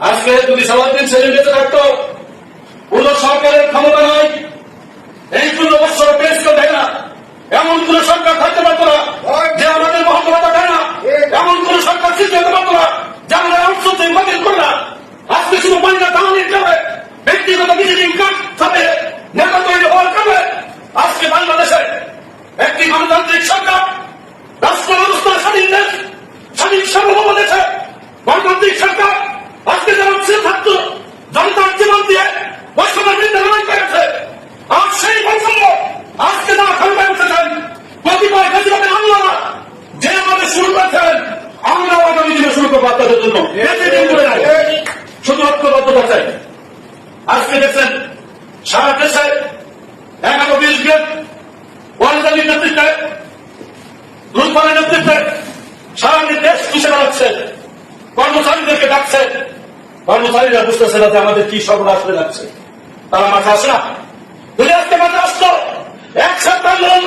আজকে যদি সালাউদ্দিন সেলিম বেঁচে থাকতো, কোন সরকারের ক্ষমতা নাই, এই 15 বছর পেশ করে দেয় না, এমন কোন সরকার থাকতে পারতো না যে আমাদের মহত্বতা দেয় না, এমন কোন সরকার সৃষ্টি হতে পারতো না যে আমরা আউটসোর্সিং বাতিল করে না। আজকে শুধু মহিলা দাঁড়ানির কারণে, ব্যক্তিগত ভিজিটিং কার্ড সাথে নেতা তৈরি হওয়ার কারণে আজকে বাংলাদেশে একটি গণতান্ত্রিক সরকার, রাষ্ট্র ব্যবস্থার স্বাধীন দেশ, স্বাধীন সার্বভৌম দেশে গণতান্ত্রিক সরকার আজকে যারা ছিল থাকত জনতার জীবন দিয়ে বৈষম্যের বিরুদ্ধে লড়াই করেছে। আর সেই বৈষম্য আজকে যারা ক্ষমতায় উঠেছেন, কতিপয় ফেসিবাদের আমলারা যে আমাদের শুরু করেছেন, আমরাও আগামী দিনে শুরু করবো আপনাদের জন্য। শুধু ঐক্যবদ্ধতা চাই। আজকে দেখছেন সারা দেশে 11-20 গ্রেড ওয়ালজালির নেতৃত্বে, লুৎফরের নেতৃত্বে সারা দেশ খুশে বেড়াচ্ছে, কর্মচারীদেরকে ডাকছে। কর্মচারীরা বুঝতেছে না যে আমাদের কি সর্বনাশ হয়ে যাচ্ছে। তারা মাঠে আসে না, যদি আজকে মাঠে আসতো, এক সপ্তাহ আন্দোলন